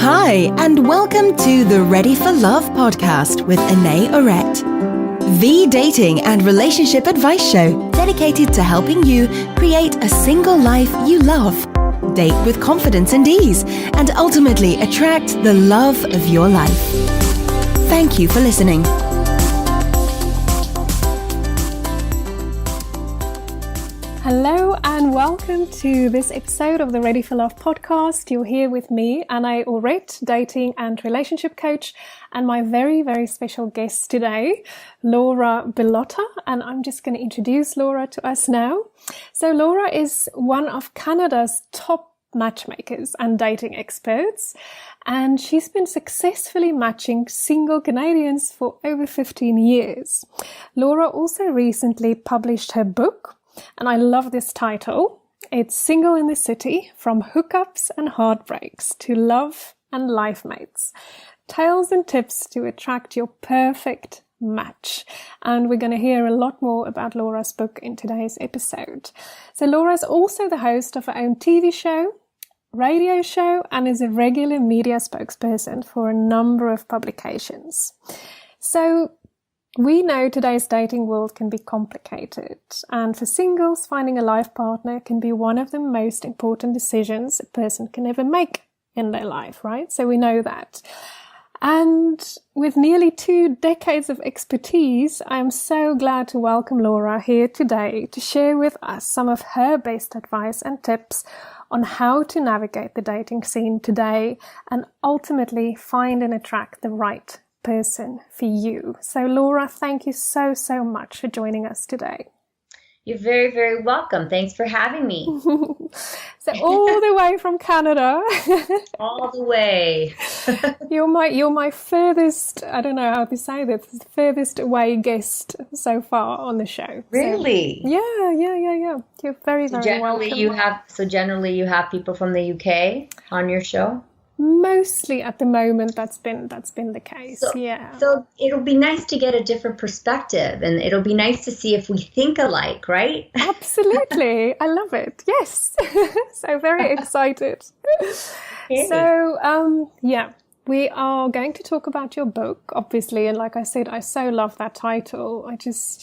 Hi, and welcome to the Ready for Love podcast with Anae Orette, the dating and relationship advice show dedicated to helping you create a single life you love, date with confidence and ease, and ultimately attract the love of your life. Thank you for listening. Hello and welcome to this episode of the Ready for Love podcast. You're here with me, Anae Orette, dating and relationship coach, and my very, very special guest today, Laura Bilotta. And I'm just going to introduce Laura to us now. So Laura is one of Canada's top matchmakers and dating experts, and she's been successfully matching single Canadians for over 15 years. Laura also recently published her book, and I love this title. It's Single in the City, From Hookups and Heartbreaks to Love and Lifemates. Tales and tips to attract your perfect match. And we're going to hear a lot more about Laura's book in today's episode. So Laura's also the host of her own TV show, radio show, and is a regular media spokesperson for a number of publications. So we know today's dating world can be complicated, and for singles, finding a life partner can be one of the most important decisions a person can ever make in their life, right? So we know that. And with nearly 2 decades of expertise, I am so glad to welcome Laura here today to share with us some of her best advice and tips on how to navigate the dating scene today and ultimately find and attract the right person for you. So Laura, thank you so much for joining us today. You're very, very welcome. Thanks for having me. So all the way from Canada. All the way. You're my furthest, I don't know how to say this, furthest away guest so far on the show. Really? So, yeah. You're very, very welcome. Generally you have people from the UK on your show? Mostly at the moment, that's been the case. So it'll be nice to get a different perspective, and it'll be nice to see if we think alike, right? Absolutely. I love it. Yes. So very excited. Okay. So, we are going to talk about your book, obviously. And like I said, I so love that title.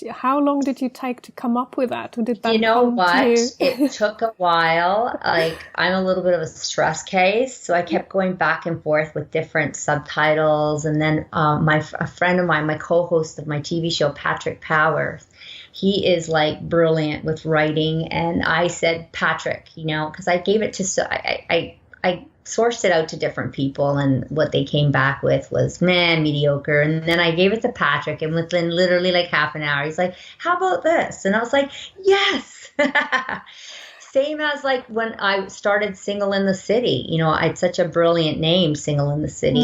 How long did you take to come up with that? Or did that come to you? It took a while. I'm a little bit of a stress case. So I kept going back and forth with different subtitles. And then a friend of mine, my co-host of my TV show, Patrick Powers, he is brilliant with writing. And I said, Patrick, because I gave it to, I sourced it out to different people, and what they came back with was, mediocre. And then I gave it to Patrick, and within literally half an hour, he's like, how about this? And I was like, yes. Same as when I started Single in the City, I had such a brilliant name, Single in the City.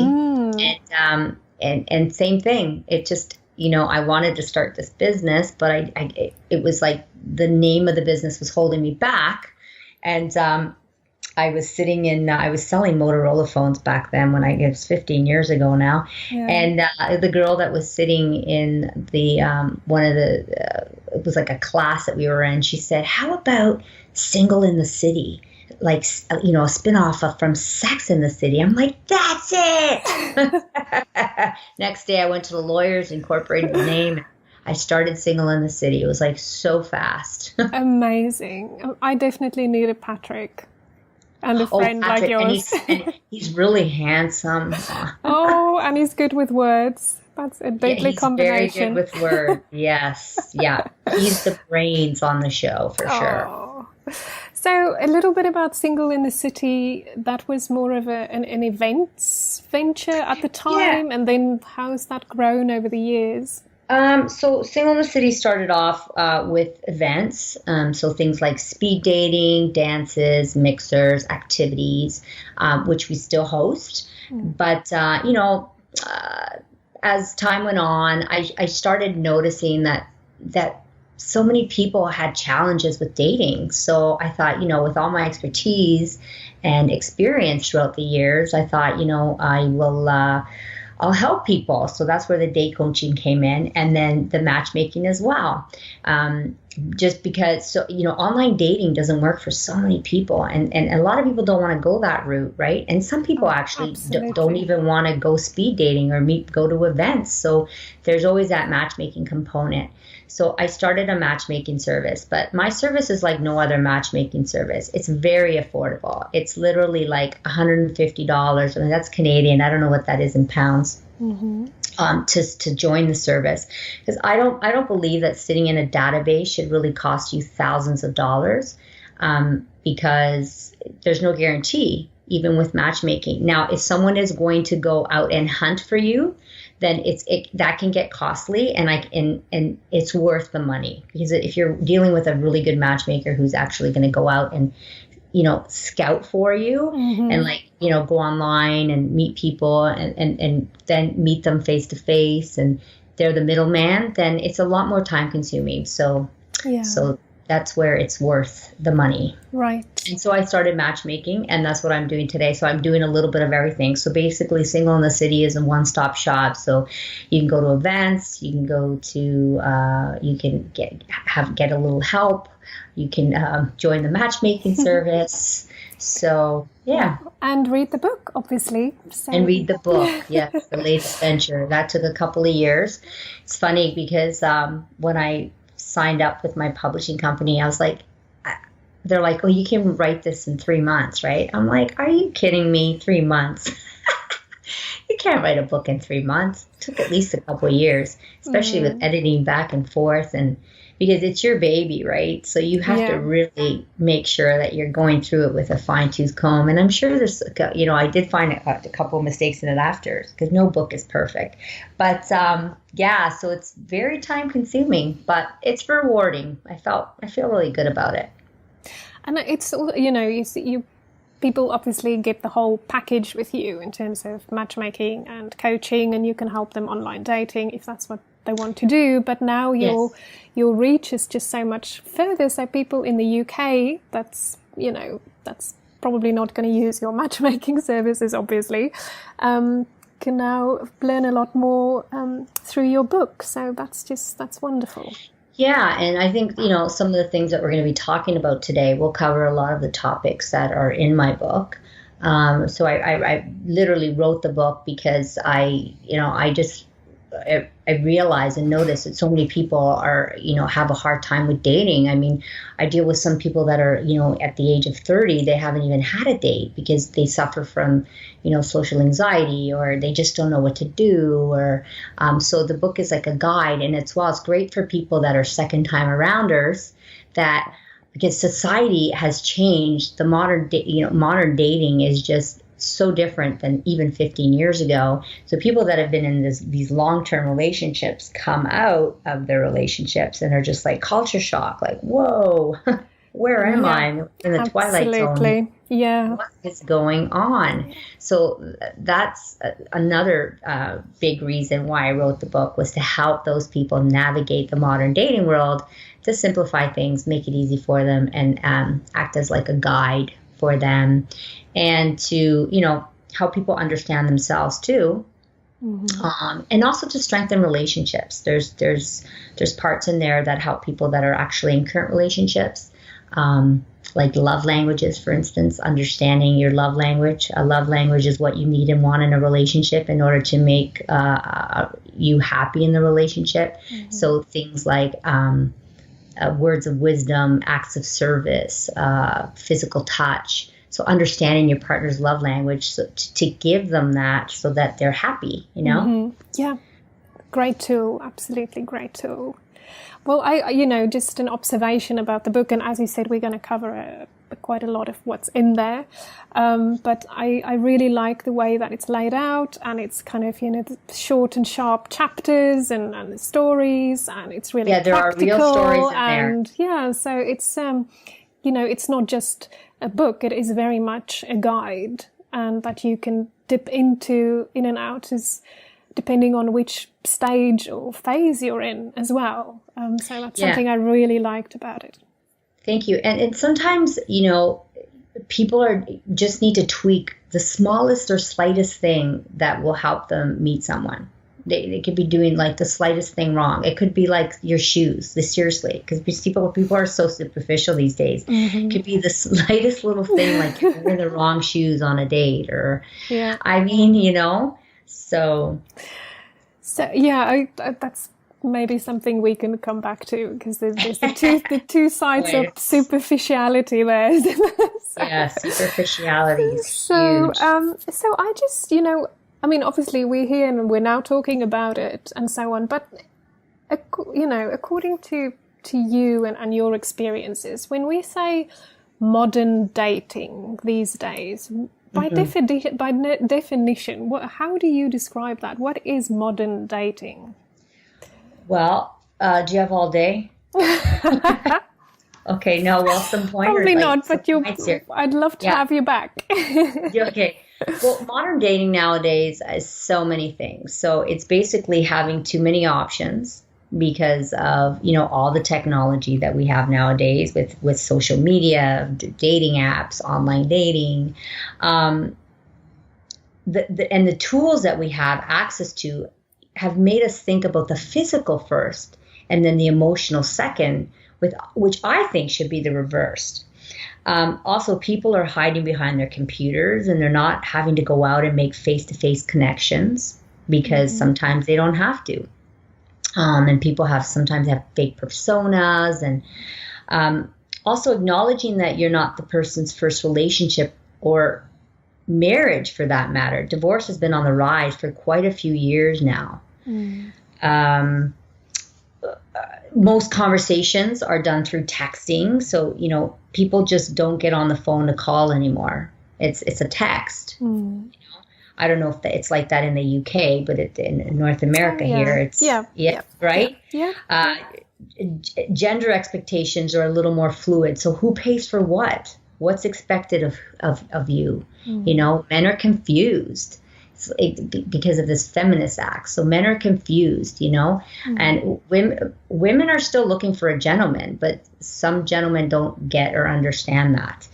And same thing. It just, I wanted to start this business, but it was the name of the business was holding me back. And, I was I was selling Motorola phones back then it was 15 years ago now. Yeah. And the girl that was sitting in the, it was a class that we were in, she said, how about Single in the City? A spinoff from Sex in the City. I'm like, that's it. Next day I went to the lawyers, incorporated the name. I started Single in the City. It was so fast. Amazing. I definitely need a Patrick. And a friend Patrick, like yours. And he's really handsome. And he's good with words. That's a deadly combination. He's very good with words. Yes. Yeah. He's the brains on the show for sure. So a little bit about Single in the City. That was more of an events venture at the time. Yeah. And then how's that grown over the years? So Single in the City started off with events, so things like speed dating, dances, mixers, activities, which we still host. But, as time went on, I started noticing that so many people had challenges with dating. So I thought, with all my expertise and experience throughout the years, I thought, I'll help people. So that's where the date coaching came in, and then the matchmaking as well. just because, so, online dating doesn't work for so many people. And a lot of people don't want to go that route, right? And some people actually don't even want to go speed dating or go to events. So there's always that matchmaking component. So I started a matchmaking service, but my service is like no other matchmaking service. It's very affordable. It's literally like $150. I mean, that's Canadian. I don't know what that is in pounds. To join the service, because I don't believe that sitting in a database should really cost you thousands of dollars, because there's no guarantee even with matchmaking. Now, if someone is going to go out and hunt for you, then that can get costly, and it's worth the money, because if you're dealing with a really good matchmaker who's actually going to go out and scout for you and go online and meet people and then meet them face to face, and they're the middleman, then it's a lot more time consuming. So that's where it's worth the money. Right. And so I started matchmaking, and that's what I'm doing today. So I'm doing a little bit of everything. So basically, Single in the City is a one-stop shop. So you can go to events, you can go to, you can get a little help. You can join the matchmaking service. So, yeah. And read the book, obviously. So. And read the book, yes, the latest venture. That took a couple of years. It's funny because when I signed up with my publishing company, I was like, they're like, oh, you can write this in 3 months, right? I'm like, are you kidding me? 3 months? You can't write a book in 3 months. It took at least a couple of years, especially with editing back and forth, and because it's your baby, right? So you have to really make sure that you're going through it with a fine-tooth comb. And I'm sure there's, I did find a couple of mistakes in it after, because no book is perfect. But so it's very time-consuming, but it's rewarding. I feel really good about it. And it's, people obviously get the whole package with you in terms of matchmaking and coaching, and you can help them online dating if that's what they want to do. But now your reach is just so much further. So people in the UK, that's probably not going to use your matchmaking services, obviously, can now learn a lot more through your book. So that's wonderful. Yeah, and I think, some of the things that we're going to be talking about today will cover a lot of the topics that are in my book. So I literally wrote the book because I realize and notice that so many people are, have a hard time with dating. I mean, I deal with some people that are, at the age of 30, they haven't even had a date because they suffer from, social anxiety, or they just don't know what to do. Or so the book is like a guide, and it's great for people that are second time arounders, that because society has changed. The modern dating is just so different than even 15 years ago. So people that have been in these long-term relationships come out of their relationships and are just like culture shock, like, whoa, where am I? I'm in the twilight zone. Yeah. What is going on? So that's another big reason why I wrote the book, was to help those people navigate the modern dating world, to simplify things, make it easy for them, and act as like a guide for them, and to, help people understand themselves too. And also to strengthen relationships. There's parts in there that help people that are actually in current relationships, like love languages, for instance, understanding your love language. A love language is what you need and want in a relationship in order to make you happy in the relationship. So things like words of wisdom, acts of service, physical touch. So understanding your partner's love language, so to give them that so that they're happy, Yeah, great tool, absolutely great tool. Well, I just an observation about the book, and as you said, we're going to cover quite a lot of what's in there. But I really like the way that it's laid out, and it's kind of, the short and sharp chapters and the stories, and it's really there practical, are real stories in there. And so it's it's not just a book; it is very much a guide, and that you can dip in and out depending on which stage or phase you're in as well. So that's something I really liked about it. Thank you. And sometimes, people just need to tweak the smallest or slightest thing that will help them meet someone. They could be doing like the slightest thing wrong. It could be like your shoes. Seriously, because people are so superficial these days. It could be the slightest little thing, like you're wearing the wrong shoes on a date, or I mean, So yeah, that's maybe something we can come back to, because there's the two sides of superficiality there. Yeah, superficiality is so huge. So I just, I mean, obviously we're here and we're now talking about it and so on, but according to you and your experiences, when we say modern dating these days, by definition, how do you describe that? What is modern dating? Well, do you have all day? Okay, no, well, some pointers. Probably not, but I'd love to have you back. Okay. Well, modern dating nowadays is so many things. So it's basically having too many options because of, all the technology that we have nowadays with social media, dating apps, online dating, and the tools that we have access to have made us think about the physical first and then the emotional second, which I think should be the reverse. Also, people are hiding behind their computers and they're not having to go out and make face-to-face connections because sometimes they don't have to. And people sometimes have fake personas, and also acknowledging that you're not the person's first relationship or marriage for that matter. Divorce has been on the rise for quite a few years now. Most conversations are done through texting. So, people just don't get on the phone to call anymore. It's a text. I don't know if it's like that in the UK, but in North America here, it's right. Gender expectations are a little more fluid. So who pays for what? What's expected of you? Men are confused because of this feminist act. So men are confused, and women are still looking for a gentleman, but some gentlemen don't get or understand that.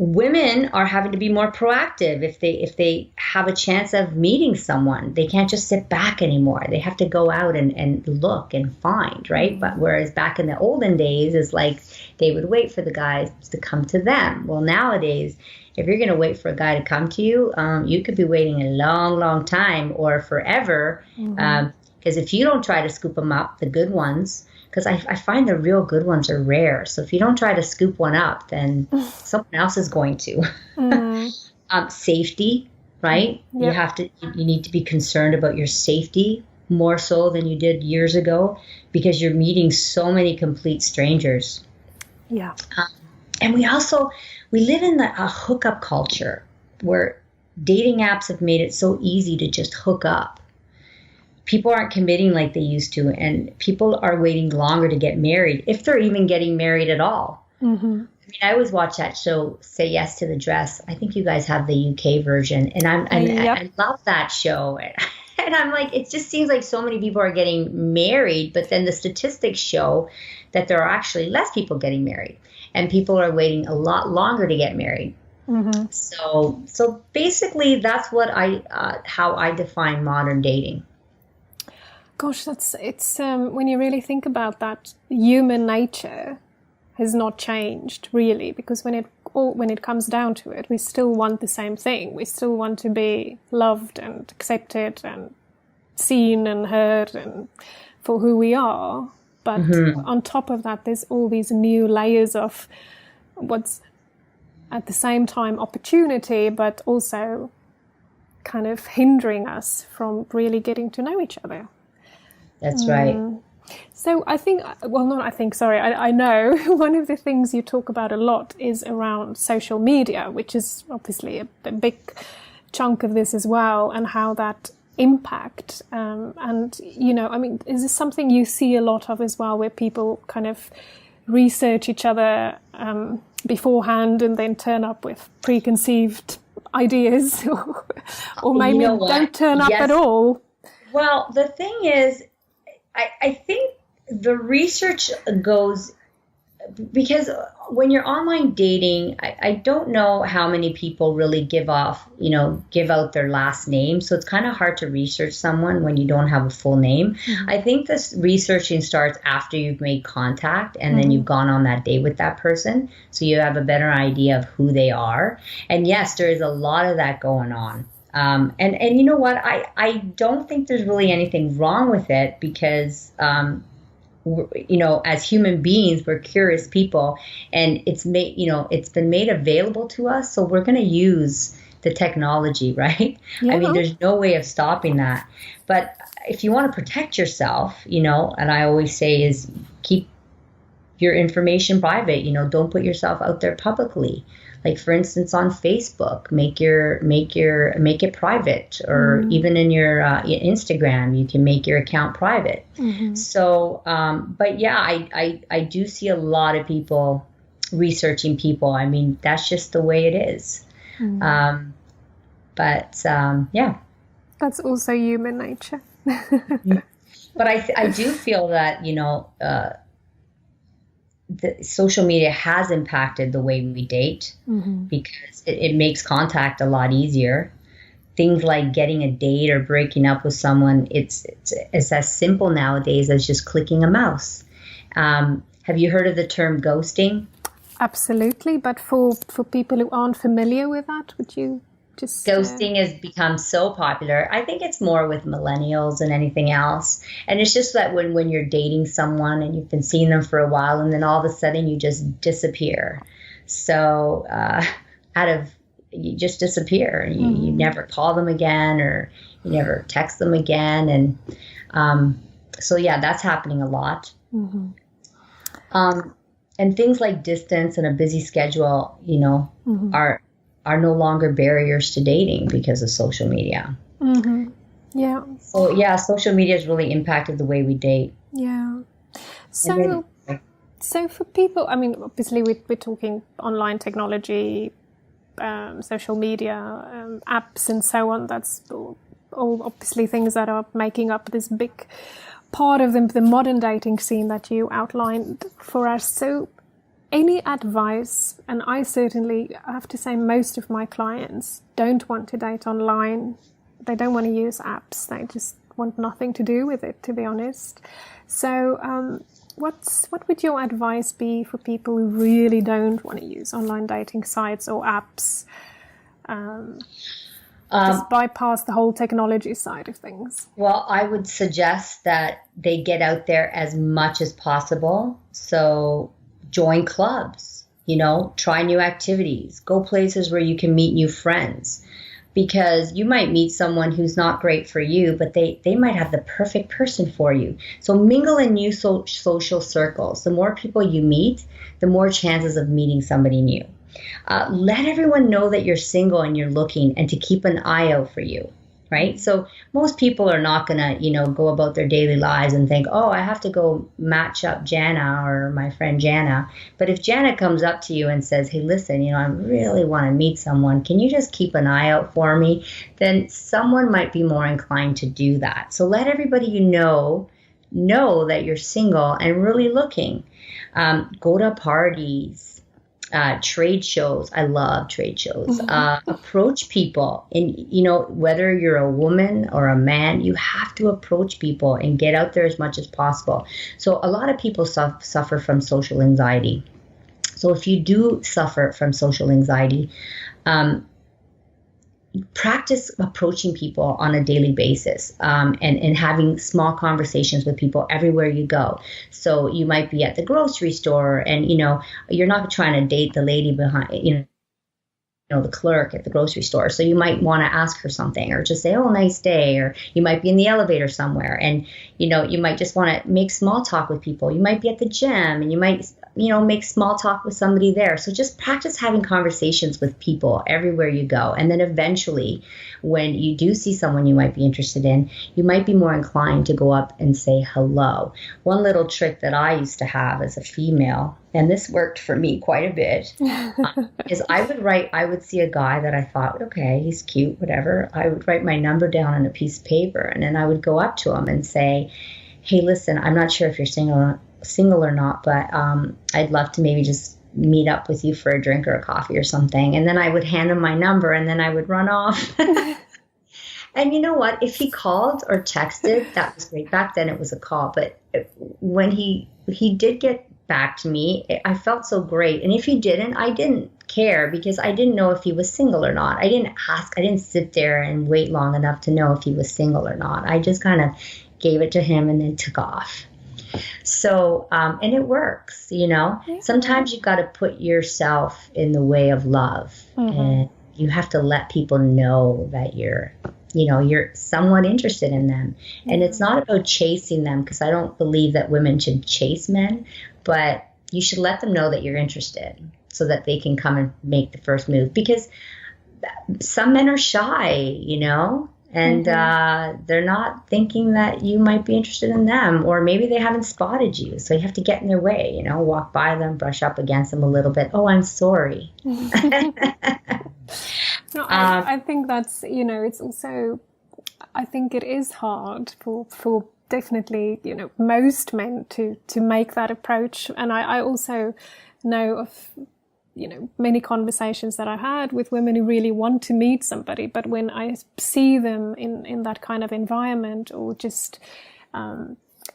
Women are having to be more proactive if they have a chance of meeting someone. They can't just sit back anymore. They have to go out and look and find, right? But whereas back in the olden days, it's like they would wait for the guys to come to them. Well, nowadays, if you're going to wait for a guy to come to you, you could be waiting a long, long time or forever. Because if you don't try to scoop them up, the good ones, because I find the real good ones are rare. So if you don't try to scoop one up, then someone else is going to. Safety, right? Yep. You need to be concerned about your safety more so than you did years ago, because you're meeting so many complete strangers. Yeah. And we live in a hookup culture where dating apps have made it so easy to just hook up. People aren't committing like they used to, and people are waiting longer to get married, if they're even getting married at all. I mean, I always watch that show, Say Yes to the Dress. I think you guys have the UK version, and I love that show. And I'm like, it just seems like so many people are getting married, but then the statistics show that there are actually less people getting married, and people are waiting a lot longer to get married. So basically, that's what how I define modern dating. Gosh, it's when you really think about that, human nature has not changed really, because when it comes down to it, we still want the same thing. We still want to be loved and accepted and seen and heard and for who we are. But on top of that, there's all these new layers of what's at the same time opportunity, but also kind of hindering us from really getting to know each other. That's right. So I know one of the things you talk about a lot is around social media, which is obviously a big chunk of this as well, and how that impact. Is this something you see a lot of as well, where people kind of research each other beforehand and then turn up with preconceived ideas or maybe don't turn up at all? Well, the thing is, I think the research goes because when you're online dating, I don't know how many people really give out their last name. So it's kind of hard to research someone when you don't have a full name. Mm-hmm. I think this researching starts after you've made contact and then you've gone on that date with that person. So you have a better idea of who they are. And yes, there is a lot of that going on. And you know what? I don't think there's really anything wrong with it because, as human beings, we're curious people, and it's been made available to us. So we're going to use the technology, right? Yeah. I mean, there's no way of stopping that. But if you want to protect yourself, and I always say is keep your information private, don't put yourself out there publicly. Like, for instance, on Facebook, make it private, or even in your Instagram, you can make your account private. Mm-hmm. So, but yeah, I do see a lot of people researching people. I mean, that's just the way it is. Mm-hmm. Yeah. That's also human nature. But I do feel that, the social media has impacted the way we date because it makes contact a lot easier. Things like getting a date or breaking up with someone, it's as simple nowadays as just clicking a mouse. Have you heard of the term ghosting? Absolutely, but for people who aren't familiar with that, would you just... Ghosting has become so popular. I think it's more with millennials than anything else. And it's just that when you're dating someone and you've been seeing them for a while and then all of a sudden you just disappear. So you just disappear. You never call them again, or you never text them again. And so, yeah, that's happening a lot. Mm-hmm. And things like distance and a busy schedule, are no longer barriers to dating because of social media. Mm-hmm. Yeah. So yeah, social media has really impacted the way we date. Yeah. So for people, I mean, obviously we're talking online technology, social media, apps and so on. That's all obviously things that are making up this big part of the modern dating scene that you outlined for us. So any advice, and I certainly have to say most of my clients don't want to date online. They don't want to use apps. They just want nothing to do with it, to be honest. So what would your advice be for people who really don't want to use online dating sites or apps? Just bypass the whole technology side of things. Well, I would suggest that they get out there as much as possible. So join clubs, try new activities, go places where you can meet new friends, because you might meet someone who's not great for you, but they might have the perfect person for you. So mingle in new social circles. The more people you meet, the more chances of meeting somebody new. Let everyone know that you're single and you're looking, and to keep an eye out for you. Right? So most people are not going to, go about their daily lives and think, oh, I have to go match up Jana or my friend Jana. But if Jana comes up to you and says, hey, listen, I really want to meet someone. Can you just keep an eye out for me? Then someone might be more inclined to do that. So let everybody you know that you're single and really looking. Go to parties. Trade shows. I love trade shows. Approach people, and whether you're a woman or a man, you have to approach people and get out there as much as possible. So a lot of people suffer from social anxiety. So if you do suffer from social anxiety, practice approaching people on a daily basis, and having small conversations with people everywhere you go. So you might be at the grocery store and, you're not trying to date the lady behind, the clerk at the grocery store. So you might want to ask her something, or just say, oh, nice day. Or you might be in the elevator somewhere and, you might just want to make small talk with people. You might be at the gym and you might, make small talk with somebody there. So just practice having conversations with people everywhere you go. And then eventually, when you do see someone you might be interested in, you might be more inclined to go up and say hello. One little trick that I used to have as a female, and this worked for me quite a bit, is I would see a guy that I thought, okay, he's cute, whatever. I would write my number down on a piece of paper, and then I would go up to him and say, hey, listen, I'm not sure if you're single single or not, but I'd love to maybe just meet up with you for a drink or a coffee or something. And then I would hand him my number and then I would run off. And you know what? If he called or texted, that was great. Back then it was a call. But when he did get back to me, I felt so great. And if he didn't, I didn't care because I didn't know if he was single or not. I didn't ask. I didn't sit there and wait long enough to know if he was single or not. I just kind of gave it to him and then took off. So, and it works, you know. Yeah. Sometimes you've got to put yourself in the way of love. Mm-hmm. And you have to let people know that you're somewhat interested in them. Mm-hmm. And it's not about chasing them, because I don't believe that women should chase men, but you should let them know that you're interested so that they can come and make the first move. Because some men are shy, you know, and they're not thinking that you might be interested in them, or maybe they haven't spotted you. So you have to get in their way, you know, walk by them, brush up against them a little bit. Oh, I'm sorry. No, I think that's, you know, it's also, I think it is hard for definitely, you know, most men to make that approach. And I also know of, you know, many conversations that I've had with women who really want to meet somebody, but when I see them in that kind of environment, or just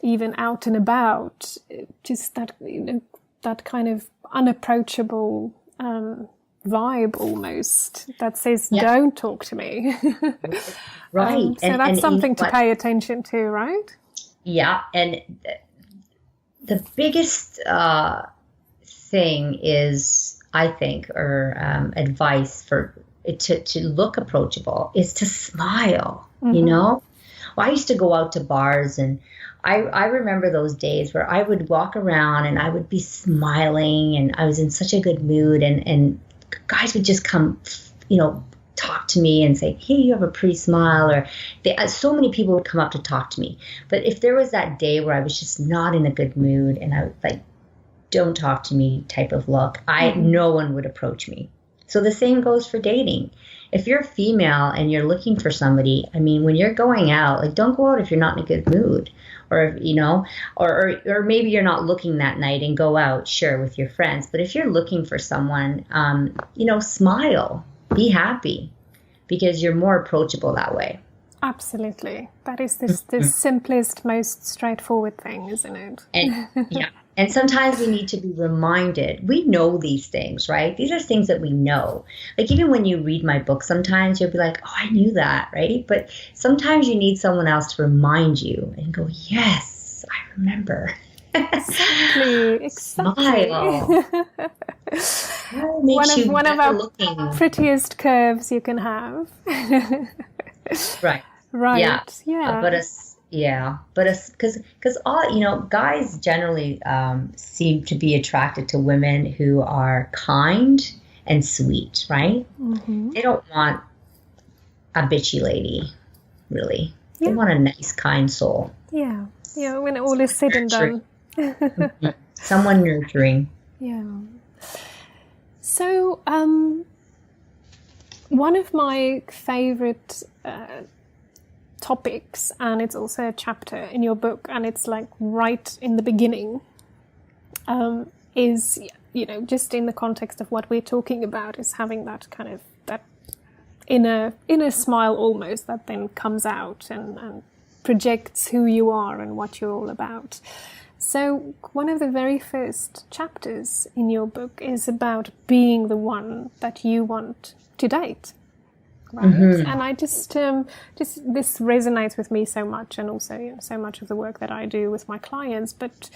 even out and about, just that, you know, that kind of unapproachable vibe almost that says, don't talk to me. Right. So that's something to pay attention to, right? Yeah. And the biggest thing is, I think, or advice for it to look approachable is to smile, you know? Well, I used to go out to bars, and I remember those days where I would walk around and I would be smiling and I was in such a good mood, and guys would just come, you know, talk to me and say, hey, you have a pretty smile, or so many people would come up to talk to me. But if there was that day where I was just not in a good mood and I was like, don't talk to me type of look, no one would approach me. So the same goes for dating. If you're female and you're looking for somebody, I mean, when you're going out, like, don't go out if you're not in a good mood, or, you know, or maybe you're not looking that night and go out, sure, with your friends. But if you're looking for someone, you know, smile, be happy, because you're more approachable that way. Absolutely. That is the simplest, most straightforward thing, isn't it? And yeah. And sometimes we need to be reminded. We know these things, right? These are things that we know. Like, even when you read my book, sometimes you'll be like, oh, I knew that, right? But sometimes you need someone else to remind you and go, yes, I remember. Exactly. Smile. One of our prettiest curves you can have. Right. Right. Yeah. Because all, you know, guys generally seem to be attracted to women who are kind and sweet, right? Mm-hmm. They don't want a bitchy lady, really. Yeah. They want a nice, kind soul. Yeah. Yeah. When all is said and done. Mm-hmm. Someone nurturing. Yeah. So, one of my favorite topics, and it's also a chapter in your book, and it's like right in the beginning, is, you know, just in the context of what we're talking about, is having that kind of that inner smile almost that then comes out and projects who you are and what you're all about. So one of the very first chapters in your book is about being the one that you want to date. Right. Mm-hmm. And I just this resonates with me so much, and also, you know, so much of the work that I do with my clients. But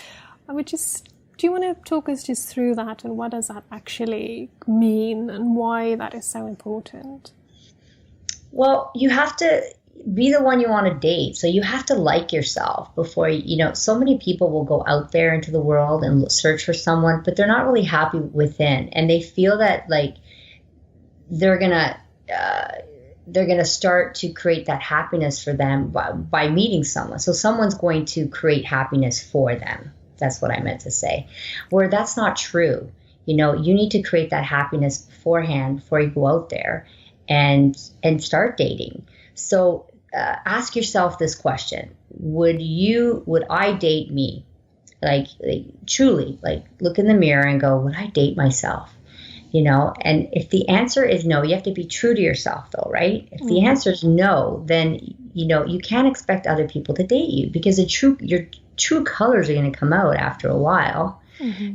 I would just, do you want to talk us just through that, and what does that actually mean, and why that is so important? Well, you have to be the one you want to date. So you have to like yourself before, you know, so many people will go out there into the world and search for someone, but they're not really happy within, and they feel that, like, they're gonna start to create that happiness for them by meeting someone. So someone's going to create happiness for them. That's what I meant to say. Where that's not true. You know, you need to create that happiness beforehand before you go out there and start dating. So ask yourself this question: Would I date me? like truly, like look in the mirror and go, would I date myself? You know, and if the answer is no, you have to be true to yourself though, right? If the answer is no, then, you know, you can't expect other people to date you because your true colors are going to come out after a while.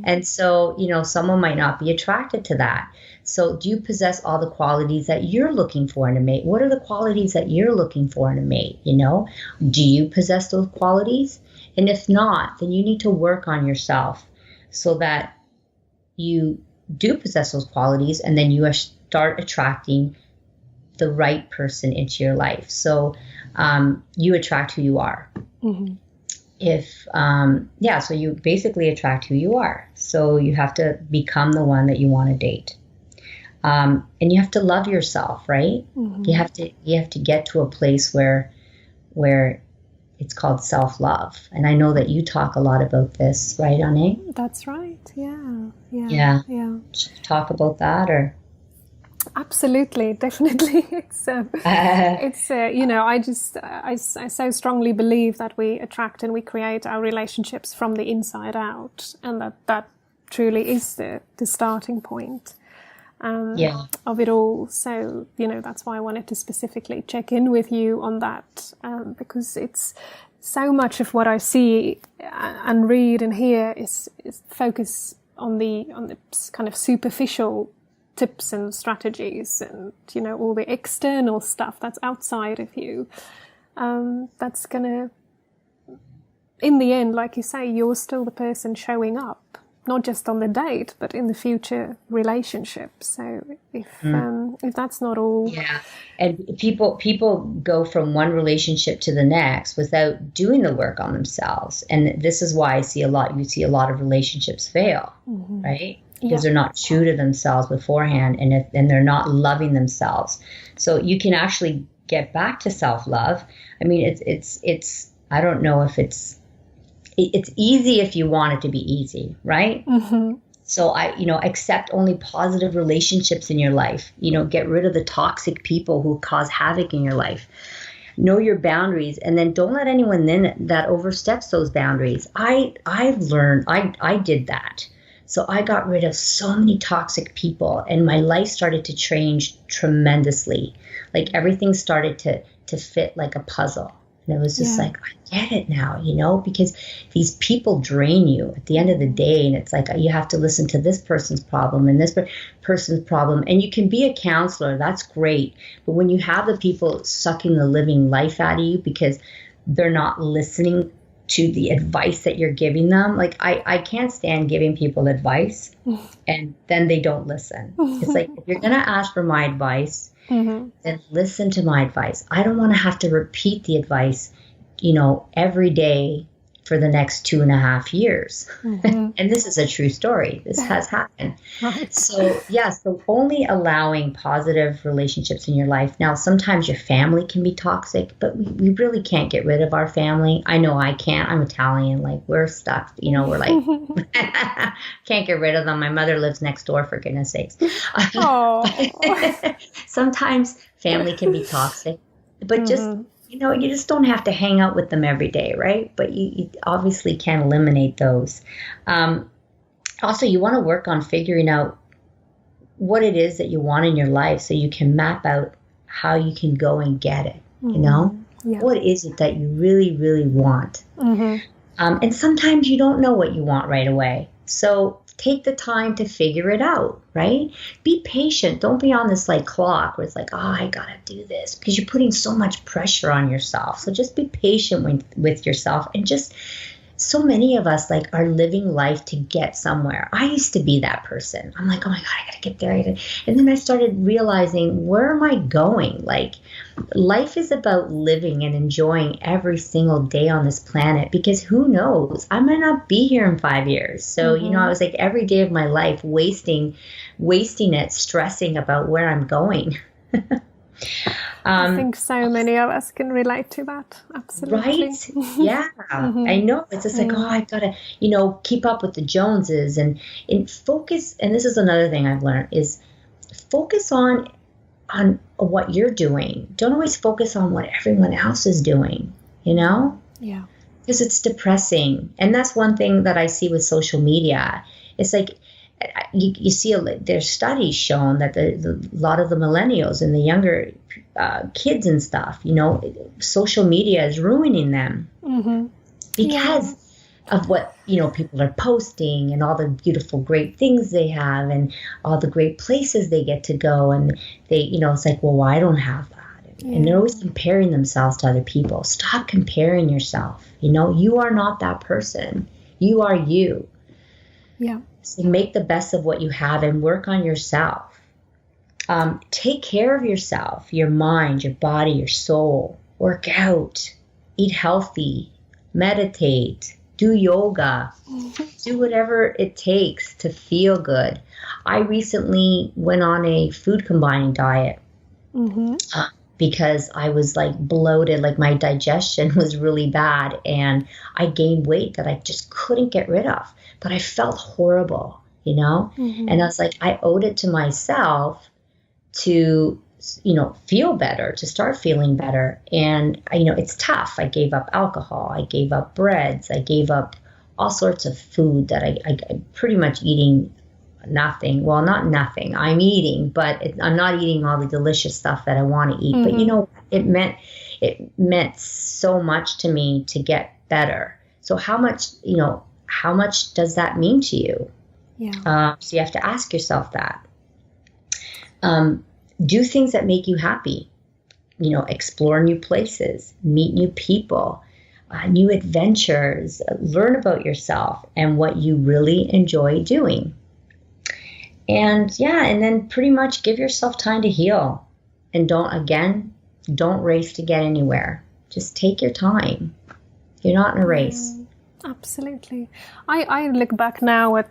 And so, you know, someone might not be attracted to that. So do you possess all the qualities that you're looking for in a mate? What are the qualities that you're looking for in a mate? You know, do you possess those qualities? And if not, then you need to work on yourself so that you do possess those qualities, and then you start attracting the right person into your life. So you attract who you are. So you basically attract who you are. So you have to become the one that you want to date. And you have to love yourself, right? You have to get to a place where it's called self-love. And I know that you talk a lot about this, right, Ane? That's right. Yeah. Should we talk about that or? Absolutely, definitely. It's you know, I so strongly believe that we attract and we create our relationships from the inside out, and that truly is the starting point of it all. So, you know, that's why I wanted to specifically check in with you on that, because it's so much of what I see and read and hear is focus on the kind of superficial tips and strategies and, you know, all the external stuff that's outside of you. That's gonna, in the end, like you say, you're still the person showing up, not just on the date, but in the future relationship. So if that's not all, and people go from one relationship to the next without doing the work on themselves, and this is why you see a lot of relationships fail, right? Because they're not true to themselves beforehand, and they're not loving themselves. So you can actually get back to self-love. I mean, it's I don't know if it's easy if you want it to be easy, right? So accept only positive relationships in your life. You know, get rid of the toxic people who cause havoc in your life. Know your boundaries, and then don't let anyone in that oversteps those boundaries. I've learned, I did that. So I got rid of so many toxic people, and my life started to change tremendously. Like everything started to fit like a puzzle. And it was just like, I get it now, you know, because these people drain you at the end of the day. And it's like, you have to listen to this person's problem and this person's problem. And you can be a counselor. That's great. But when you have the people sucking the living life out of you because they're not listening to the advice that you're giving them. Like I can't stand giving people advice and then they don't listen. It's like, if you're going to ask for my advice, then listen to my advice. I don't want to have to repeat the advice, you know, every day for the next 2.5 years. And this is a true story. This has happened. Right. So only allowing positive relationships in your life. Now, sometimes your family can be toxic, but we really can't get rid of our family. I know I can't. I'm Italian. Like, we're stuck. You know, we're like, can't get rid of them. My mother lives next door, for goodness sakes. Sometimes family can be toxic, but just, you know, you just don't have to hang out with them every day, right? But you obviously can eliminate those. Also, you want to work on figuring out what it is that you want in your life so you can map out how you can go and get it, you know? Yeah. What is it that you really, really want? And sometimes you don't know what you want right away. So take the time to figure it out, right? Be patient. Don't be on this like clock where it's like, oh, I gotta do this, because you're putting so much pressure on yourself. So just be patient with yourself. And just, so many of us like are living life to get somewhere. I used to be that person. I'm like, oh my God, I gotta get there. And then I started realizing, where am I going? Like, life is about living and enjoying every single day on this planet, because who knows? I might not be here in 5 years. So, you know, I was like every day of my life wasting it, stressing about where I'm going. I think so many of us can relate to that. Absolutely. Right? Yeah. I know. It's just like, oh, I gotta, you know, keep up with the Joneses and focus. And this is another thing I've learned is focus on what you're doing. Don't always focus on what everyone else is doing, you know? Yeah. Because it's depressing. And that's one thing that I see with social media. It's like, you see, there's studies shown that a lot of the millennials and the younger kids and stuff, you know, social media is ruining them because of what, you know, people are posting and all the beautiful, great things they have and all the great places they get to go. And they, you know, it's like, well, I don't have that. And they're always comparing themselves to other people. Stop comparing yourself. You know, you are not that person. You are you. Yeah. So make the best of what you have and work on yourself. Take care of yourself, your mind, your body, your soul. Work out, eat healthy, meditate, do yoga, do whatever it takes to feel good. I recently went on a food combining diet because I was like bloated, like my digestion was really bad and I gained weight that I just couldn't get rid of. But I felt horrible, you know? And I was like, I owed it to myself to, you know, feel better, to start feeling better. And, you know, it's tough. I gave up alcohol. I gave up breads. I gave up all sorts of food that I'm pretty much eating nothing. Well, not nothing. I'm eating, but I'm not eating all the delicious stuff that I want to eat. But, you know, it meant so much to me to get better. So how much does that mean to you? Yeah. So you have to ask yourself that. Do things that make you happy. You know, explore new places, meet new people, new adventures, learn about yourself and what you really enjoy doing. And then pretty much give yourself time to heal. And don't race to get anywhere. Just take your time. You're not in a race. Absolutely. I look back now at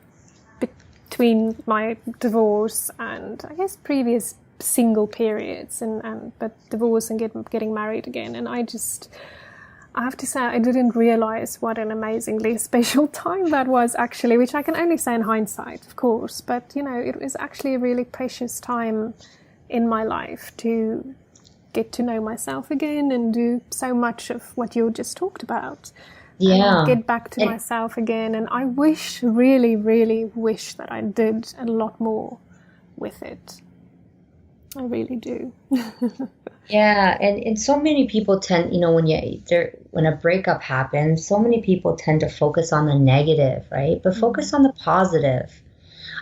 between my divorce and I guess previous single periods but divorce and getting married again, and I have to say I didn't realize what an amazingly special time that was actually, which I can only say in hindsight, of course, but you know, it was actually a really precious time in my life to get to know myself again and do so much of what you just talked about. And get back to myself again. And I really, really wish that I did a lot more with it. I really do. Yeah, and so many people tend, you know, when a breakup happens, so many people tend to focus on the negative, right? But focus on the positive.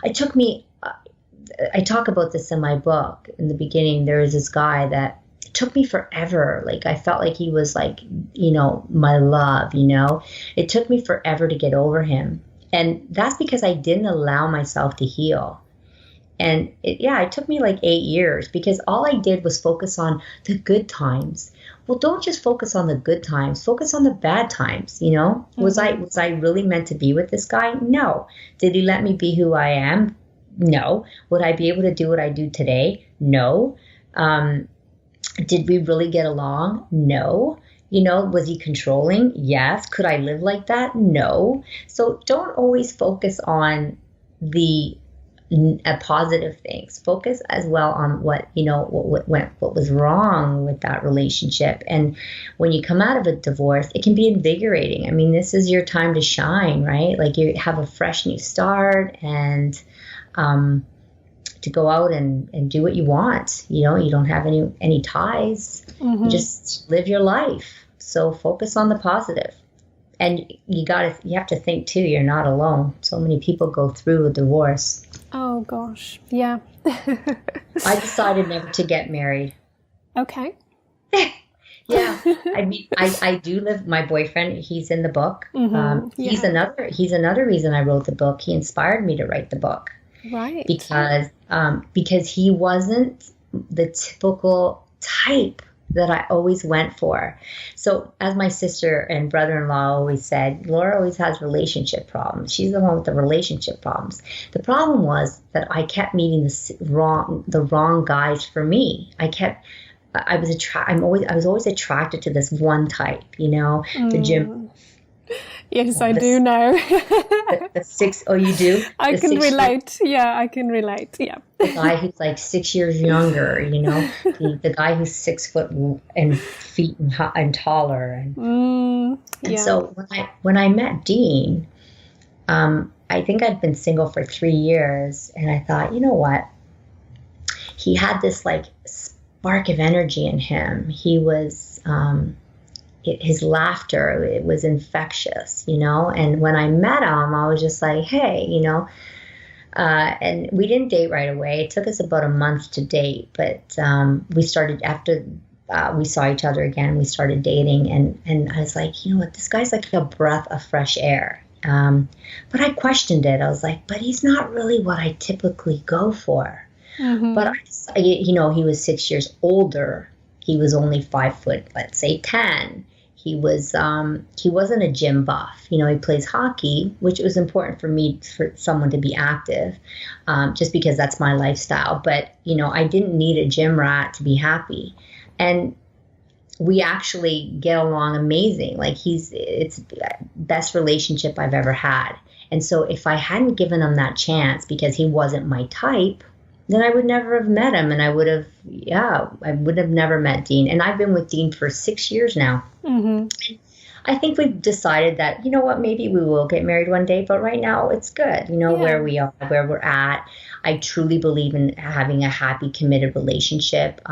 I talk about this in my book. In the beginning, there was this guy that it took me forever. Like, I felt like he was like, you know, my love, you know. It took me forever to get over him. And that's because I didn't allow myself to heal. And it took me like 8 years because all I did was focus on the good times. Well, don't just focus on the good times. Focus on the bad times, you know. Was I really meant to be with this guy? No. Did he let me be who I am? No. Would I be able to do what I do today? No. Did we really get along? No. You know, was he controlling? Yes. Could I live like that? No. So don't always focus on the positive things. Focus as well on what was wrong with that relationship. And when you come out of a divorce, it can be invigorating. I mean, this is your time to shine, right? Like, you have a fresh new start and to go out and do what you want. You know, you don't have any ties. You just live your life. So focus on the positive. And you have to think too, you're not alone. So many people go through a divorce. Oh gosh, yeah. I decided never to get married. Okay. Yeah, I mean, I do live. My boyfriend, he's in the book. He's another reason I wrote the book. He inspired me to write the book. Right. Because he wasn't the typical type that I always went for. So as my sister and brother-in-law always said, Laura always has relationship problems. She's the one with the relationship problems. The problem was that I kept meeting the wrong guys for me. I was always attracted to this one type, you know, the gym. Yes, I do know. the six. Oh, you do? I can relate. Yeah, I can relate. Yeah. The guy who's like 6 years younger, you know, the guy who's 6 foot and feet and taller. And And so when I met Dean, I think I'd been single for 3 years, and I thought, you know what? He had this like spark of energy in him. He was, his laughter, it was infectious, you know? And when I met him, I was just like, hey, you know, and we didn't date right away. It took us about a month to date, but we started after we saw each other again, we started dating, and I was like, you know what, this guy's like a breath of fresh air. But I questioned it. I was like, but he's not really what I typically go for. But you know, he was 6 years older. He was only 5 foot, let's say 10. He wasn't a gym buff. You know, he plays hockey, which was important for me, for someone to be active, just because that's my lifestyle. But, you know, I didn't need a gym rat to be happy. And we actually get along amazing. Like it's the best relationship I've ever had. And so if I hadn't given him that chance because he wasn't my type, then I would never have met him. And I would have never met Dean. And I've been with Dean for 6 years now. I think we've decided that, you know what, maybe we will get married one day, but right now it's good, you know, where we are, where we're at. I truly believe in having a happy, committed relationship.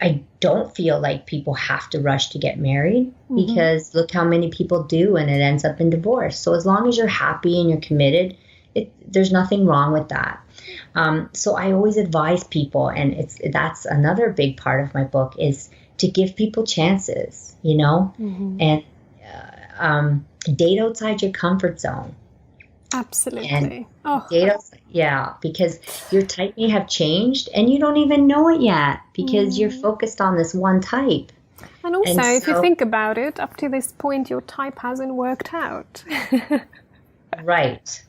I don't feel like people have to rush to get married because look how many people do, and it ends up in divorce. So as long as you're happy and you're committed, there's nothing wrong with that. So I always advise people, and that's another big part of my book, is to give people chances, you know, and date outside your comfort zone. Absolutely. And date outside, because your type may have changed and you don't even know it yet because you're focused on this one type. And also, if you think about it, up to this point, your type hasn't worked out. Right.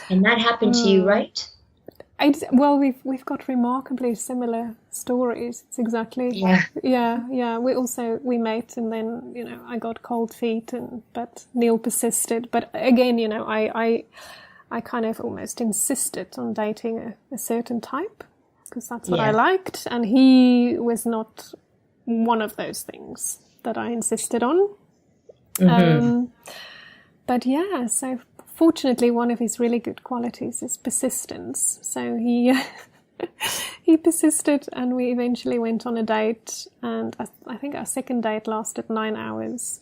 And that happened to you, right? Well, we've got remarkably similar stories. It's exactly yeah. We met, and then, you know, I got cold feet, but Neil persisted. But again, you know, I kind of almost insisted on dating a certain type because that's what I liked, and he was not one of those things that I insisted on. But yeah, so. Fortunately, one of his really good qualities is persistence. So he persisted, and we eventually went on a date. And I think our second date lasted 9 hours,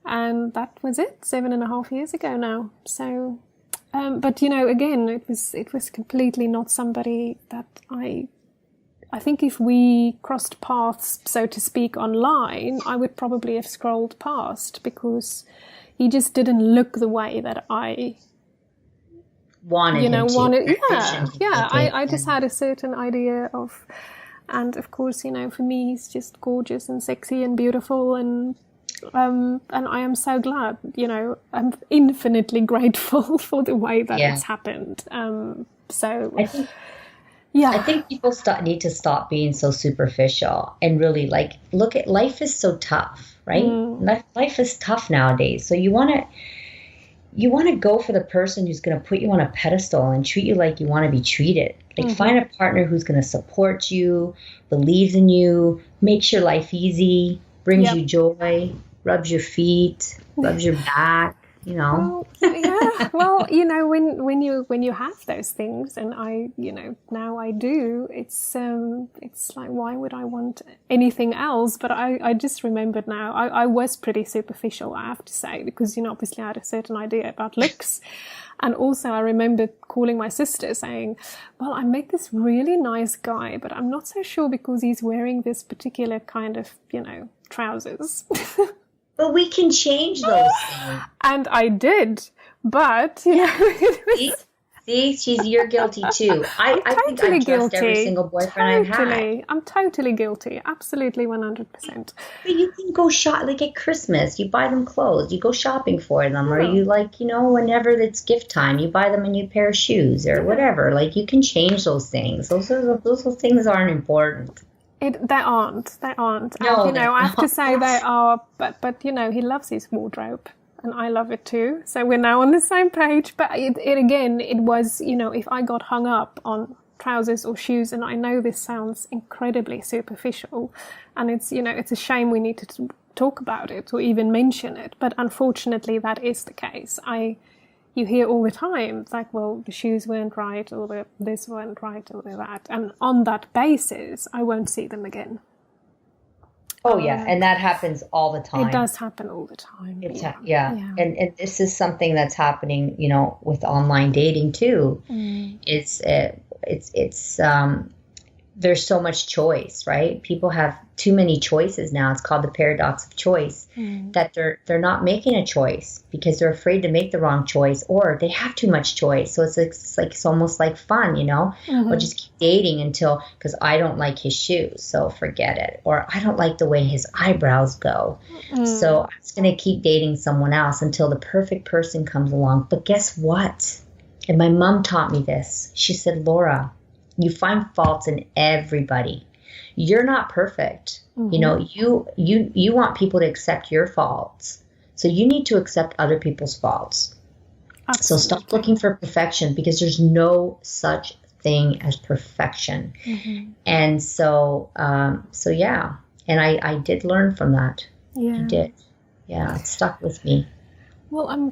and that was it. 7.5 years ago now. So, but you know, again, it was completely not somebody that I think if we crossed paths, so to speak, online, I would probably have scrolled past because he just didn't look the way that I wanted. I just had a certain idea of, and of course, you know, for me, he's just gorgeous and sexy and beautiful, and I am so glad, you know, I'm infinitely grateful for the way that it's happened. So I think. Yeah, I think people need to stop being so superficial and really look at life is so tough, right? Life is tough nowadays. So you want to go for the person who's going to put you on a pedestal and treat you like you want to be treated. Find a partner who's going to support you, believes in you, makes your life easy, brings you joy, rubs your feet, rubs your back. You know. Well, you know, when you have those things, and I, you know, now I do, it's like, why would I want anything else? But I just remembered now, I was pretty superficial, I have to say, because, you know, obviously I had a certain idea about looks. And also I remember calling my sister saying, well, I met this really nice guy, but I'm not so sure because he's wearing this particular kind of, you know, trousers. But we can change those things. And I did. But, you know. See, you're guilty too. I totally think I trust guilty. Every single boyfriend I've had. I'm totally guilty. Absolutely 100%. But you can go shop, like at Christmas, you buy them clothes, you go shopping for them, or you whenever it's gift time, you buy them a new pair of shoes or whatever. Like, you can change those things. Those things aren't important. They aren't. No, and, I have to say they are, but you know, he loves his wardrobe. And I love it too. So we're now on the same page. But it was, you know, if I got hung up on trousers or shoes, and I know this sounds incredibly superficial, and it's, you know, it's a shame we need to talk about it or even mention it. But unfortunately, that is the case. You hear all the time, it's like, well, the shoes weren't right, or this weren't right, or that. And on that basis, I won't see them again. Oh, yeah. And that happens all the time. It does happen all the time. Yeah. And this is something that's happening, with online dating too. It's there's so much choice, right? People have too many choices now. It's called the paradox of choice, that they're not making a choice because they're afraid to make the wrong choice, or they have too much choice. So it's almost like fun, We'll just keep dating because I don't like his shoes, so forget it. Or I don't like the way his eyebrows go. So I'm just going to keep dating someone else until the perfect person comes along. But guess what? And my mom taught me this. She said, Laura, you find faults in everybody. You're not perfect. You want people to accept your faults. So you need to accept other people's faults. Absolutely. So stop looking for perfection, because there's no such thing as perfection. And so yeah. And I did learn from that. Yeah. I did. Yeah. It stuck with me. Well, I'm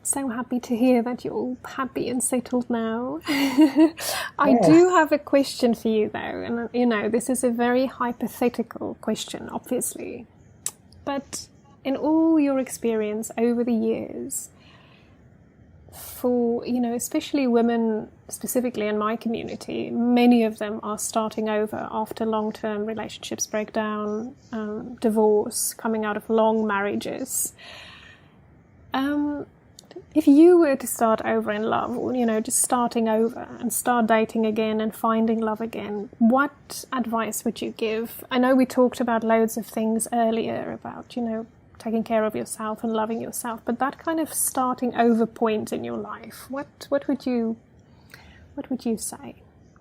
so happy to hear that you're all happy and settled now. I do have a question for you, though. And, this is a very hypothetical question, obviously. But in all your experience over the years, for, especially women, specifically in my community, many of them are starting over after long-term relationships break down, divorce, coming out of long marriages. If you were to start over in love, or, just starting over and start dating again and finding love again, what advice would you give? I know we talked about loads of things earlier about, taking care of yourself and loving yourself, but that kind of starting over point in your life, what would you say?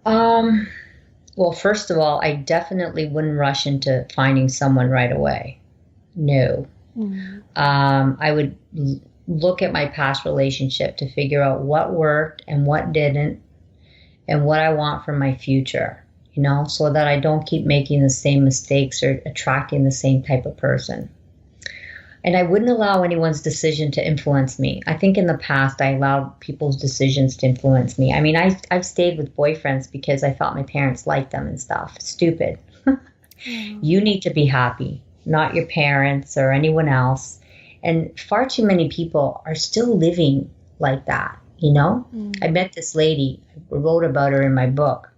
Well, first of all, I definitely wouldn't rush into finding someone right away. No. I would look at my past relationship to figure out what worked and what didn't, and what I want for my future, so that I don't keep making the same mistakes or attracting the same type of person. And I wouldn't allow anyone's decision to influence me. I think in the past I allowed people's decisions to influence me. I mean, I've stayed with boyfriends because I thought my parents liked them and stuff. Stupid. You need to be happy, not your parents or anyone else. And far too many people are still living like that, I met this lady, I wrote about her in my book.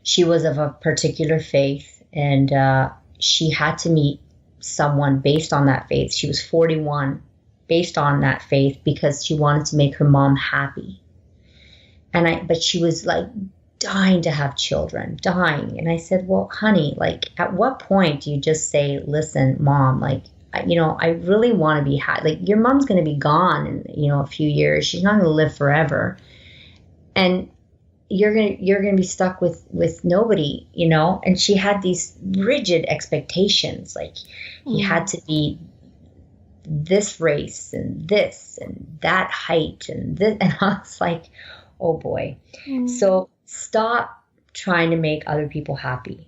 She was of a particular faith, and she had to meet someone based on that faith. She was 41, based on that faith, because she wanted to make her mom happy. But she was like dying to have children, dying. And I said, well, honey, at what point do you just say, listen, mom, I really want to be happy. Your mom's going to be gone in, a few years. She's not going to live forever. And you're going to be stuck with nobody, And she had these rigid expectations. He had to be this race and this and that height and this. And I was like, oh boy. So stop trying to make other people happy.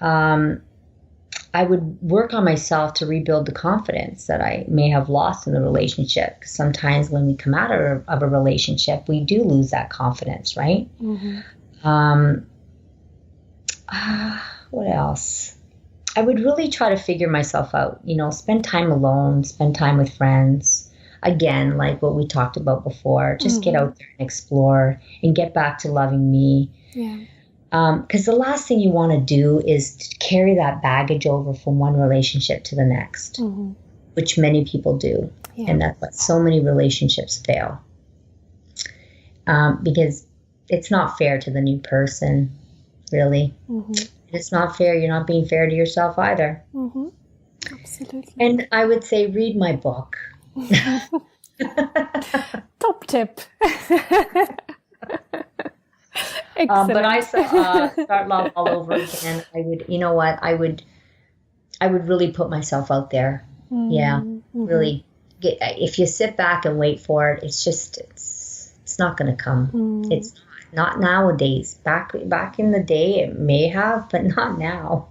I would work on myself to rebuild the confidence that I may have lost in the relationship. 'Cause sometimes when we come out of a relationship, we do lose that confidence, right? What else? I would really try to figure myself out, spend time alone, spend time with friends. Again, like what we talked about before, just get out there and explore and get back to loving me. Yeah. Because the last thing you want to do is to carry that baggage over from one relationship to the next, which many people do. Yeah. And that's why so many relationships fail. Because it's not fair to the new person, really. It's not fair. You're not being fair to yourself either. Absolutely. And I would say read my book. Top tip. But I start love all over again. I would, I would really put myself out there. Yeah, really. If you sit back and wait for it, it's not going to come. It's not nowadays. Back in the day, it may have, but not now.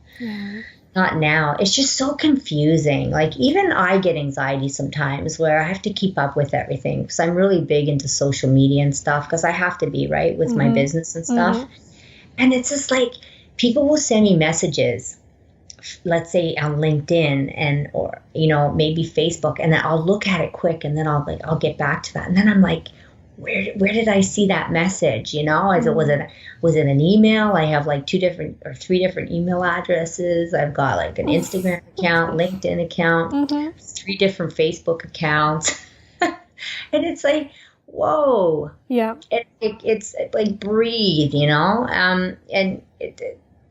not now. It's just so confusing. Like, even I get anxiety sometimes where I have to keep up with everything because I'm really big into social media and stuff because I have to be, right, with my business and stuff. And it's just like people will send me messages, let's say on LinkedIn and, or, you know, maybe Facebook, and then I'll look at it quick and then I'll get back to that. And then I'm like, where did I see that message? You know, was it an email? I have like 2 different or 3 different email addresses. I've got like an Instagram account, LinkedIn account, 3 different Facebook accounts. And it's like, whoa. Yeah. It's like breathe, you know? And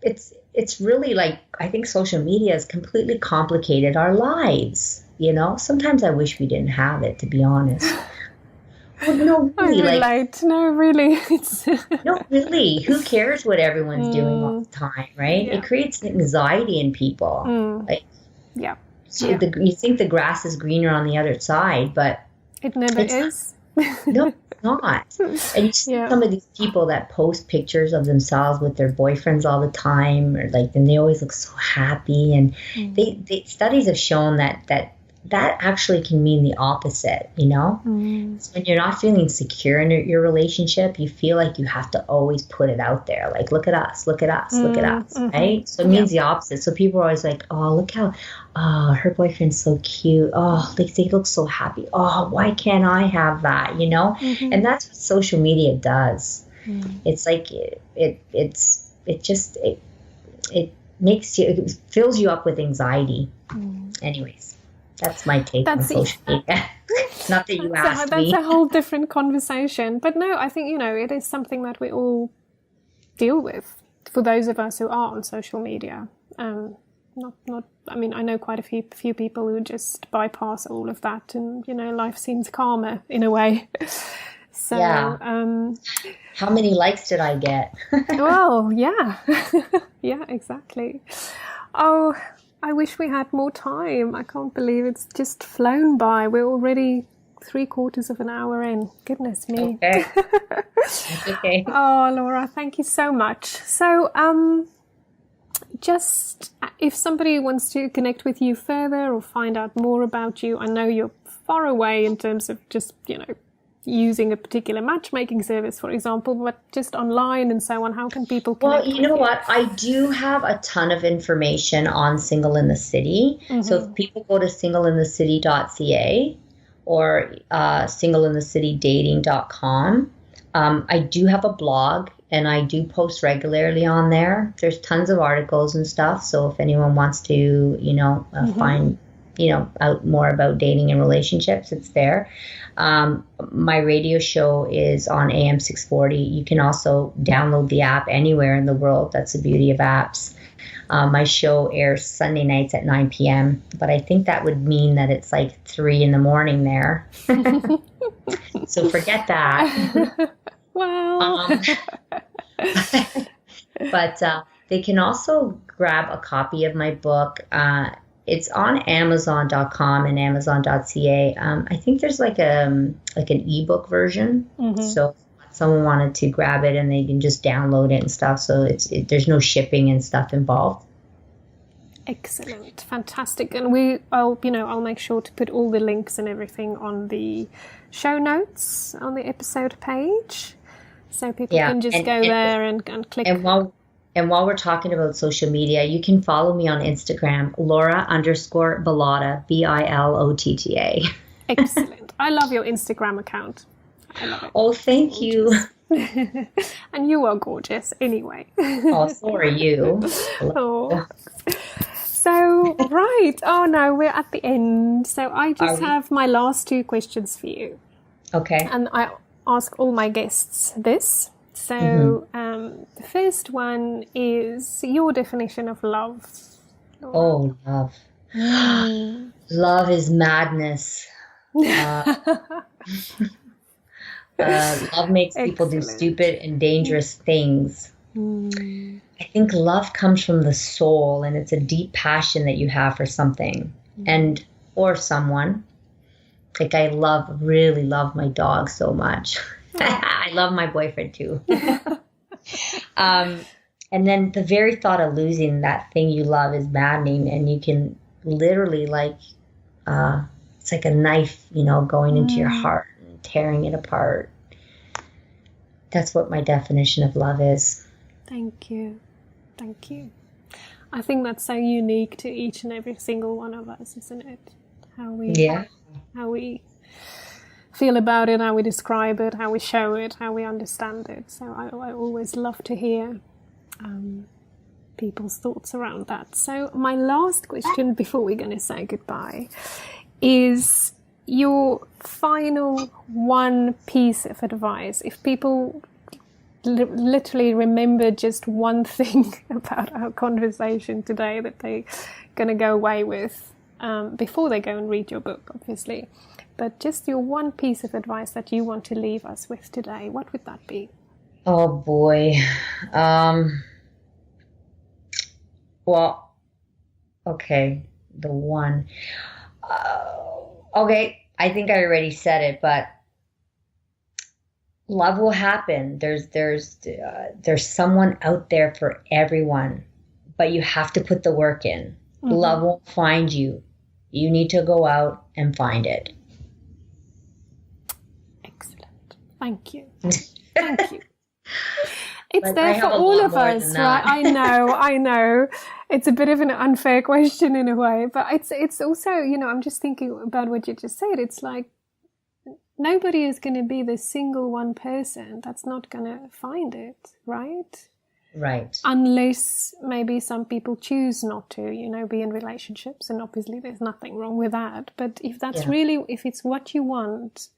it's really like, I think social media has completely complicated our lives. You know, sometimes I wish we didn't have it, to be honest. Well, no, really, No, really. No, really. Who cares what everyone's doing all the time, right? Yeah. It creates anxiety in people. Like, yeah. You think the grass is greener on the other side, but it never is. No, it's not. And you see some of these people that post pictures of themselves with their boyfriends all the time, or like, and they always look so happy. And they studies have shown that actually can mean the opposite, you know? So when you're not feeling secure in your relationship, you feel like you have to always put it out there. Like, look at us, look at us, look at us, right? So it means the opposite. So people are always like, oh, look how, her boyfriend's so cute. Oh, they look so happy. Oh, why can't I have that, you know? And that's what social media does. It's like, it makes you, it fills you up with anxiety. Anyways. That's my take on social media. Not that you asked me. That's a whole different conversation. But no, I think, you know, it is something that we all deal with for those of us who are on social media. I mean, I know quite a few people who just bypass all of that and, you know, life seems calmer in a way. So, how many likes did I get? Well, yeah. Yeah, exactly. Oh, I wish we had more time. I can't believe it's just flown by. We're already 3/4 of an hour in. Goodness me. Okay. That's okay. Oh, Laura, thank you so much. So, just if somebody wants to connect with you further or find out more about you, I know you're far away in terms of just, you know, using a particular matchmaking service, for example, but just online and so on, how can people connect? Well, you know what? I do have a ton of information on Single in the City. So if people go to singleinthecity.ca or singleinthecitydating.com, I do have a blog and I do post regularly on there. There's tons of articles and stuff. So if anyone wants to, you know, find, you know, out more about dating and relationships, it's there. My radio show is on AM 640. You can also download the app anywhere in the world. That's the beauty of apps. My show airs Sunday nights at 9 p.m., but I think that would mean that it's like 3 in the morning there. So forget that. Wow. But they can also grab a copy of my book. It's on Amazon.com and Amazon.ca. I think there's like an ebook version. So if someone wanted to grab it and they can just download it and stuff. So there's no shipping and stuff involved. Excellent, fantastic. And I'll make sure to put all the links and everything on the show notes on the episode page, so people can just go there and click. And while we're talking about social media, you can follow me on Instagram, Laura_Bilotta, Bilotta. Excellent. I love your Instagram account. I love it. Oh, thank you. And you are gorgeous anyway. Oh, so are you. Oh. So, right. Oh, no, we're at the end. So I just have my last 2 questions for you. Okay. And I ask all my guests this. So the first one is your definition of love. Oh, love. Love is madness. Love makes people do stupid and dangerous things. I think love comes from the soul, and it's a deep passion that you have for something and or someone. Like I really love my dog so much. I love my boyfriend too. And then the very thought of losing that thing you love is maddening, and you can literally it's like a knife, going into your heart and tearing it apart. That's what my definition of love is. Thank you. Thank you. I think that's so unique to each and every single one of us, isn't it? How we feel about it, how we describe it, how we show it, how we understand it. So I always love to hear people's thoughts around that. So my last question before we're going to say goodbye is your final one piece of advice. If people literally remember just one thing about our conversation today that they're going to go away with before they go and read your book, obviously, but just your one piece of advice that you want to leave us with today, what would that be? Oh boy. Well, okay, the one. Okay, I think I already said it, but love will happen. There's someone out there for everyone, but you have to put the work in. Mm-hmm. Love won't find you. You need to go out and find it. Excellent. Thank you. Thank you. It's there for all of us, right? I know. It's a bit of an unfair question in a way, but it's also, I'm just thinking about what you just said. It's like nobody is going to be the single one person that's not going to find it, right? Right. Unless maybe some people choose not to, be in relationships, and obviously there's nothing wrong with that. But if that's really, if it's what you want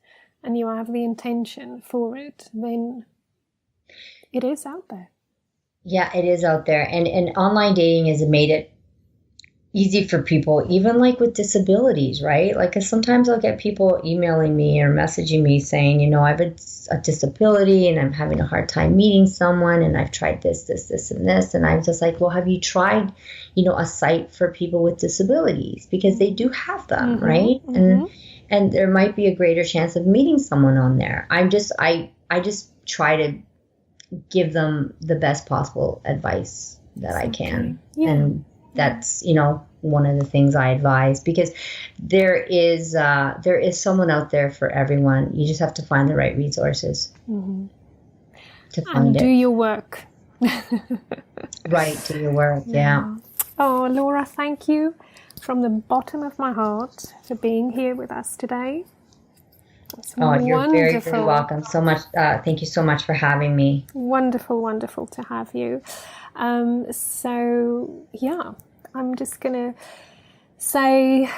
and you have the intention for it, then it is out there. Yeah, it is out there. And online dating has made it easy for people, even like with disabilities, right? Like, 'cause sometimes I'll get people emailing me or messaging me saying, I have a disability and I'm having a hard time meeting someone, and I've tried this, and this. And I'm just like, well, have you tried, a site for people with disabilities? Because they do have them, mm-hmm, right? Mm-hmm. And there might be a greater chance of meeting someone on there. I just try to give them the best possible advice that I can. Yeah. And that's, one of the things I advise, because there is someone out there for everyone. You just have to find the right resources, mm-hmm, to find and do your work. Right, do your work. Yeah. Oh, Laura, thank you from the bottom of my heart for being here with us today. You're very, very welcome. So much. Thank you so much for having me. Wonderful to have you. I'm just going to say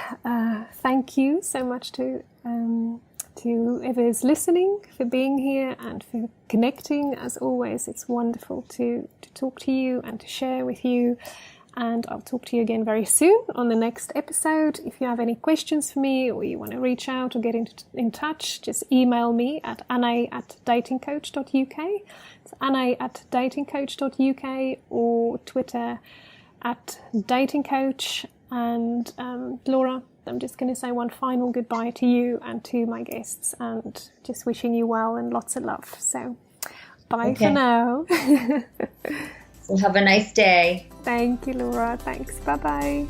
thank you so much to whoever's listening for being here and for connecting. As always, it's wonderful to talk to you and to share with you. And I'll talk to you again very soon on the next episode. If you have any questions for me, or you want to reach out or get in touch, just email me at anne@datingcoach.uk. It's anne@datingcoach.uk, or Twitter @datingcoach. And Laura, I'm just going to say one final goodbye to you and to my guests, and just wishing you well and lots of love. So bye for now. Well, have a nice day. Thank you, Laura. Thanks. Bye-bye.